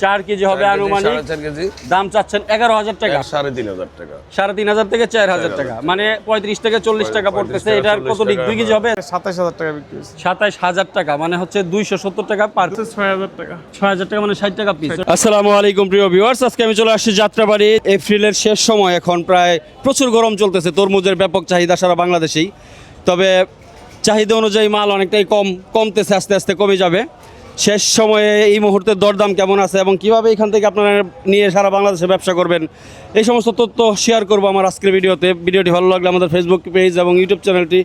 4 KG হবে আনুমানিক। 4.5 KG. দাম চাচ্ছেন 11,000 টাকা। 3,500 টাকা। 3,500 থেকে 4,000 টাকা, মানে 35 থেকে 40 টাকা পড়তেছে। এটার কত দিক 2 কেজি হবে? 27,000 টাকা বিক্রি হচ্ছে। 27,000 টাকা, মানে হচ্ছে 270 টাকা পার। 6,000 টাকা। 6,000 টাকা মানে 60 টাকা পিস। আসসালামু আলাইকুম প্রিয় ভিউয়ার্স, আজকে আমি চলে আসছি যাত্রাবাড়ি। এপ্রিলের শেষ সময়, এখন প্রায় প্রচুর গরম চলতেছে। তরমুজের ব্যাপক চাহিদা সারা বাংলাদেশেই। তবে চাহিদা অনুযায়ী মাল অনেকটাই কমতেছে, আস্তে আস্তে কমে যাবে। শেষ সময়ে এই মুহূর্তে দরদাম কেমন আছে এবং কিভাবে এখান থেকে আপনারা নিয়ে সারা বাংলাদেশে ব্যবসা করবেন, এই সমস্ত তথ্য শেয়ার করবো আমার আজকের ভিডিওতে। ভিডিওটি ভালো লাগলে আমাদের ফেসবুক পেজ এবং ইউটিউব চ্যানেলটি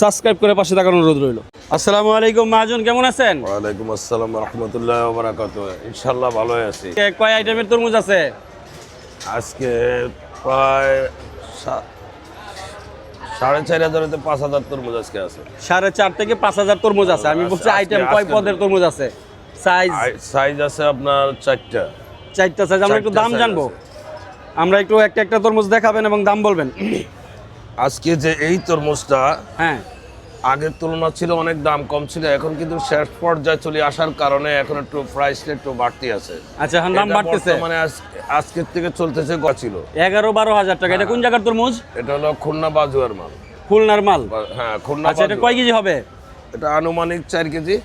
সাবস্ক্রাইব করে পাশে থাকার অনুরোধ রইল। আসসালামু আলাইকুম মহাজন, কেমন আছেন? ওয়ালাইকুম আসসালাম রাহমাতুল্লাহি ওয়া বারাকাতুহু। ইনশাআল্লাহ ভালো আছি। কয় আইটেমের তরমুজ আছে আজকে? প্রায় 4,500 থেকে 5,000 তরমুজ আজকে আছে। 4,500 থেকে 5,000 তরমুজ আছে। আমি বলছি আইটেম কয় পদের তরমুজ আছে? সাইজ আছে আপনার 4টা সাইজ। আমরা একটু দাম জানবো। আমরা একটু একটা তরমুজ দেখাবেন এবং দাম বলবেন। আজকে যে এই তরমুজটা, হ্যাঁ, আগের তুলনা ছিল অনেক দাম কম ছিল, এখন কিন্তু শেষ পর্যায়ে চলে আসার কারণে এখন একটু প্রাইসটা একটু বাড়তি আছে। আচ্ছা, এখন দাম বাড়তেছে। মানে আজকের থেকে চলতেছে ছিল 11-12 হাজার টাকা। এটা কোন জায়গার তরমুজ? এটা হলো খুলনা বাজুয়ার মাল। খুলনার মাল? হ্যাঁ, খুলনা। আচ্ছা, এটা কয় কেজি হবে? এটা আনুমানিক 4 কেজি।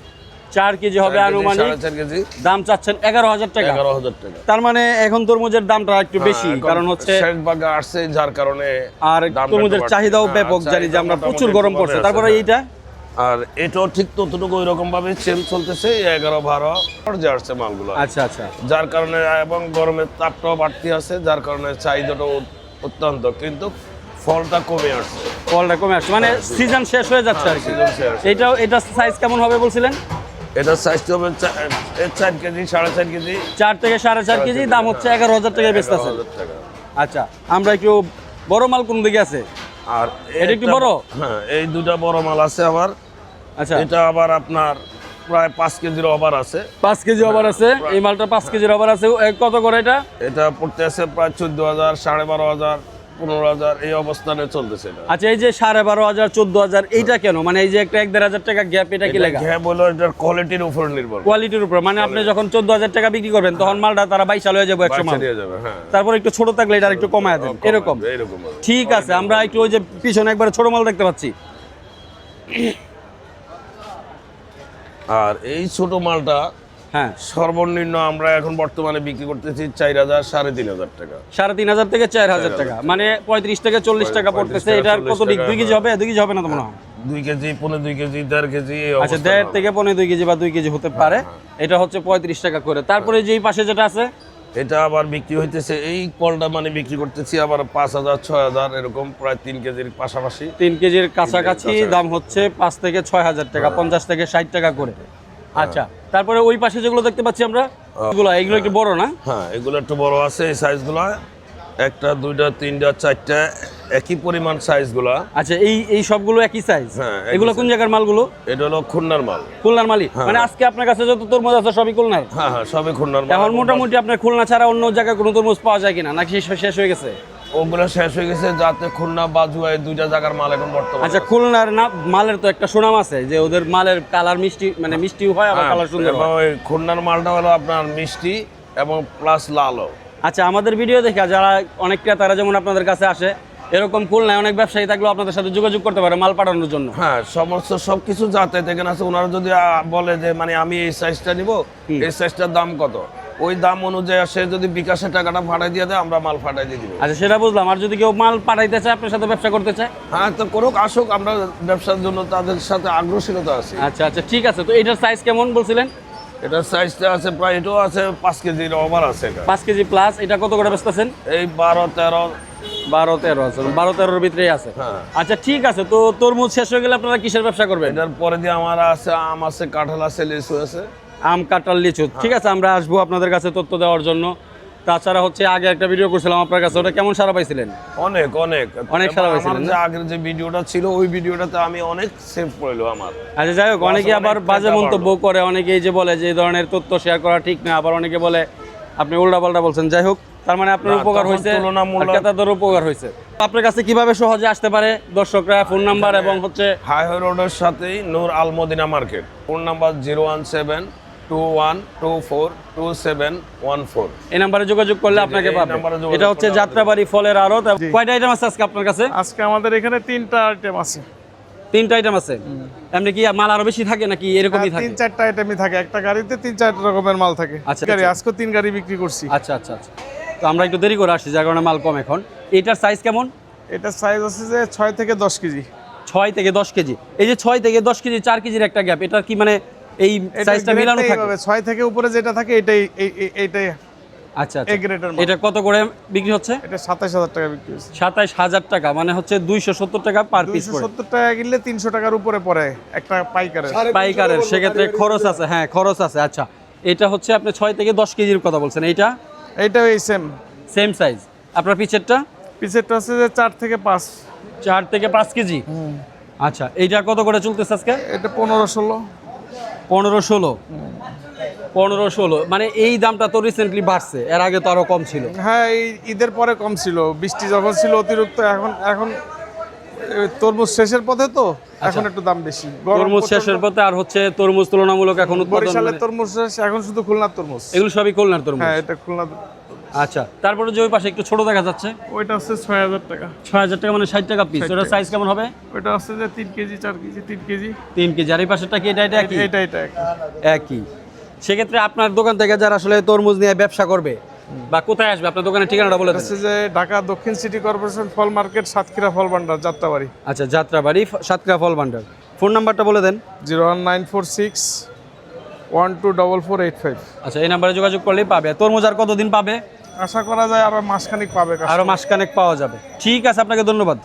4 কেজি হবে আনুমানিক। 4.5 কেজি। দাম চাচ্ছেন 11,000 টাকা। 11,000 টাকা। তার মানে এখন তরমুজের দামটা একটু বেশি, কারণ হচ্ছে শেষ ভাগে আসছে, যার কারণে আর তরমুজের চাহিদাও ব্যাপক। জানি যে আমরা প্রচুর গরম পড়ছে। তারপরে এইটা, আর এটাও ঠিক ততটুকু ওই রকম ভাবে সেল চলতেছে। 11-12 পর্যায়ে আসছে মালগুলো। আচ্ছা আচ্ছা। যার কারণে এবং গরমের তাপটাও বাড়তি আছে, যার কারণে চাহিদাটাও অত্যন্ত, কিন্তু ফলটা কমে আসছে। ফলটা কমে আসছে, মানে সিজন শেষ হয়ে যাচ্ছে আর কি। এটা সাইজ কেমন হবে বলছিলেন? এটা সাইজটা হবে 4 কেজি, 4.5 কেজি। 4 থেকে 4.5 কেজি। দাম হচ্ছে 11,000 টাকায় বেচতেছেন। 11,000 টাকা। আচ্ছা, আমরা একটু বড় মাল কোন দিকে আছে? আর এটা একটু বড়? হ্যাঁ, এই দুটা বড় মাল আছে আবার। আচ্ছা, এটা আবার আপনার প্রায় 5 কেজির ওভার আছে। 5 কেজি ওভার আছে। এই মালটা 5 কেজির ওভার আছে। কত করে এটা? এটা পড়তে আছে প্রায় 14,000, 12,500, 15,000 এই অবস্থানে চলতেছে এটা। আচ্ছা, এই যে 12,500, 14,000 এইটা কেন? মানে এই যে একটা 1,500 টাকা গ্যাপ, এটা কি লেখা? হ্যাঁ, বলো এটার কোয়ালিটির উপর নির্ভর। কোয়ালিটির উপর, মানে আপনি যখন 14,000 টাকা বিক্রি করবেন তখন মালটা তারা 22 হয়ে যাবে 100 মাল। যাবে, হ্যাঁ। তারপর একটু ছোট থাকলে এটা একটু কমায় দেন, এরকম। ঠিক আছে, আমরা একটু ওই যে পিছনে একবার ছোট মাল দেখতে পাচ্ছি। আর এই ছোট মালটা, হ্যাঁ, সর্বনিম্ন আমরা এখন বর্তমানে বিক্রি করতেছি 4,000, 3,500 টাকা। 3,500 থেকে 4,000 টাকা, মানে 35 থেকে 40 টাকা পড়তেছে। এটার কত দিক 2 কেজি হবে? 2 কেজি হবে না তো মনে হয়? 2 কেজি, 2.5 কেজি, 1.5 কেজি। আচ্ছা, 1.5 থেকে 2.5 কেজি বা 2 কেজি হতে পারে। এটা হচ্ছে 35 টাকা করে। তারপরে যে এই পাশে যেটা আছে, এটা আবার বিক্রি হইতেছে, এই কলটা মানে বিক্রি করতেছি আবার 5,000, 6,000 এরকম, প্রায় 3 কেজির পাশাপাশি। 3 কেজির কাছাকাছি। দাম হচ্ছে 5 থেকে 6,000 টাকা, 50 থেকে 60 টাকা করে। আচ্ছা, তারপরে ওই পাশে যেগুলো দেখতে পাচ্ছি আমরা, এগুলো একটু বড় না? হ্যাঁ, এগুলো একটু বড় আছে। এই সাইজগুলো 1টা, 2টা, 3টা, 4টা একই পরিমাণ সাইজগুলো। আচ্ছা, এই সবগুলো একই সাইজ? হ্যাঁ। এগুলো কোন জায়গার মালগুলো? এটা হলো খুলনার মাল। খুলনার মালি? মানে আজকে আপনার কাছে যত তরমুজ আছে সবই খুলনার? হ্যাঁ হ্যাঁ, সবই খুলনার মাল। এখন মোটামুটি আপনার খুলনা ছাড়া অন্য জায়গায় কোনো তরমুজ পাওয়া যায় কিনা, নাকি শেষ হয়ে গেছে? ওগুলো শেষ হয়ে গেছে, যাতে খুলনা বাজুয়া এই 2টা জায়গার মাল এখন বর্তমানে। আচ্ছা, খুলনার না মালের তো একটা সুনাম আছে যে ওদের মালের কালার মিষ্টি, মানে মিষ্টিও হয় আবার কালার সুন্দর হয়। ওই খুলনার মালটা হলো আপনার মিষ্টি এবং প্লাস লালও। আচ্ছা, আমাদের ভিডিও দেখে যারা অনেক ক্রেতারা যেমন আপনাদের কাছে আসে, এরকম খুলনায় অনেক ব্যবসায়ী থাকলেও আপনাদের সাথে যোগাযোগ করতে পারে মাল পাঠানোর জন্য। হ্যাঁ, সমস্ত সবকিছু যাতে দেখেন আছে। ওনারা যদি বলে যে মানে আমি এই সাইজটা নিব, এই সাইজটার দাম কত, ওই দাম অনুযায়ী সে যদি বিকাশের টাকাটা ফাটাই দিয়ে দেয়, আমরা মাল ফাটাই দিয়ে দিব। আচ্ছা, সেটা বুঝলাম। আর যদি কেউ মাল পাঠাইতে চায়, আপনার সাথে ব্যবসা করতে চায়, হ্যাঁ, তো করুক, আসুক, আমরা ব্যবসার জন্য তাদের সাথে আগ্রহশীলতা আছে। আচ্ছা আচ্ছা, ঠিক আছে। তো এটার সাইজ কেমন বলছিলেন? এটার সাইজটা আছে প্রায়, এটাও আছে 5 কেজির ওভার আছে। 5 কেজি প্লাস। এটা কত করে বেচতেছেন? এই 12-13 আছে। 12-13 ভিতরেই আছে। হ্যাঁ। আচ্ছা, ঠিক আছে। তো তরমুজ শেষ হয়ে গেলে আপনারা কিসের ব্যবসা করবেন? এটার পরে দিয়ে আমার আছে আম আছে, কাঁঠাল আছে, লিচু আছে। আম, কাঁঠাল, লিচু। ঠিক আছে, আমরা আসবো আপনাদের কাছে তথ্য দেওয়ার জন্য। তাছাড়া হচ্ছে আগে একটা ভিডিও করছিলাম আপনার কাছে, ওটা কেমন সাড়া পাইছিলেন? অনেক অনেক সাড়া পাইছিলেন। যে আগের যে ভিডিওটা ছিল, ওই ভিডিওটাতে আমি অনেক সেভ করলো আমার। আচ্ছা, যাই হোক, অনেকে আবার বাজে মন্তব্য করে, অনেকে এই যে বলে যে এই ধরনের তথ্য শেয়ার করা ঠিক না, আবার অনেকে বলে আপনি উল্টাপাল্টা বলছেন। যাই হোক, তার মানে আপনার উপকার হয়েছে, ক্রেতাদের উপকার হয়েছে। আপনার কাছে কিভাবে সহজে আসতে পারে দর্শকরা? ফোন নাম্বার এবং হচ্ছে হাইওয়ে রোডের সাথেই নূর আল মদিনা মার্কেট। Phone number 21242714। এই নাম্বারে যোগাযোগ করলে জি, আপনাকে এই পাবে। নাম্বারে যোগাযোগ এটা হচ্ছে করলে যাত্রাবাড়ি ফলের আড়ত। কয়টা আইটেম আছে আজকে আপনার কাছে? আজকে আমাদের এখানে 3টা আইটেম আছে। 3টা আইটেম আছে। এমনি কি মাল আরো বেশি থাকে নাকি এরকমই থাকে? 3-4টা আইটেমই থাকে, একটা গাড়িতে 3-4 রকমের মাল থাকে। আচ্ছা, গাড়ি আচ্ছা। আজকে 3 গাড়ি বিক্রি করছি। আচ্ছা আচ্ছা আচ্ছা। তো আমরা একটু দেরি করে আসছি যার কারণে মাল কম এখন। এটার সাইজ কেমন? এটা সাইজ আছে যে 6 থেকে 10 কেজি। 6 থেকে 10 কেজি। এই যে 6 থেকে 10 কেজি 4 কেজির একটা গ্যাপ, এটা কি মানে এই সাইজটা মিলানো থাকে? 6 থেকে উপরে যেটা থাকে এটাই এইটাই আচ্ছা এ আচ্ছা। গ্রেডের মাল। এটা কত করে বিক্রি হচ্ছে? এটা 27000 টাকা বিক্রি হচ্ছে। 27000 টাকা, মানে হচ্ছে 270 টাকা পার পিস করে। 270 টাকা কিনলে 300 টাকার উপরে পড়ে একটা পাইকারের। পাইকারের সেক্ষেত্রে খরচ আছে, হ্যাঁ খরচ আছে। আচ্ছা, এটা হচ্ছে আপনি 6 থেকে 10 কেজির কথা বলছেন, এইটা এইটাও এই সেম সেম সাইজ। আপনার পিছেরটা পিছেরটা আছে যে 4 থেকে 5। 4 থেকে 5 কেজি। আচ্ছা, এইটা কত করে চলতেছে আজকে? এটা 15-16। 15-16। 15-16, মানে এই দামটা তো রিসেন্টলি বাড়ছে, এর আগে তো আরো কম ছিল। হ্যাঁ, এই ঈদের পরে কম ছিল, বৃষ্টি যখন ছিল অতিরিক্ত। এখন তরমুজ শেষের পথে তো এখন একটু দাম বেশি। তরমুজ শেষের পথে, আর হচ্ছে তরমুজ তুলনামূলক এখন উৎপাদন বরিশালের তরমুজ শেষ, এখন শুধু খুলনার তরমুজ। এগুলো সবই খুলনার তরমুজ। হ্যাঁ, এটা খুলনার। আচ্ছা, তারপরে যে ওই পাশে একটু ছোট দেখা যাচ্ছে, ওইটা হচ্ছে 6000 টাকা। 6000 টাকা, মানে 60 টাকা পিস। 60 ওটার টাকা। সাইজ কেমন হবে? ওইটা হচ্ছে যে 3 কেজি 4 কেজি 3 কেজি 3 কেজি। আর এই পাশেরটা কি এটা একই? এটা একই। একই। সেক্ষেত্রে আপনার দোকান থেকে যারা আসলে তরমুজ নিয়ে ব্যবসা করবে বা কোথায় আসবে, আপনার দোকানের ঠিকানাটা বলে দেন। হচ্ছে যে ঢাকা দক্ষিণ সিটি কর্পোরেশন ফল মার্কেট, সাতক্ষীরা ফল ভান্ডার, যাত্রাবাড়ি। আচ্ছা, যাত্রাবাড়ি সাতক্ষীরা ফল ভান্ডার। ফোন নাম্বারটা বলে দেন। 01946 124485। আচ্ছা, এই নাম্বারে যোগাযোগ করলেই পাবে। তরমুজ আর কতদিন পাবে? আশা করা যায় আরো মাসখানেক পাবে। আরো মাসখানেক পাওয়া যাবে। ঠিক আছে, আপনাকে ধন্যবাদ।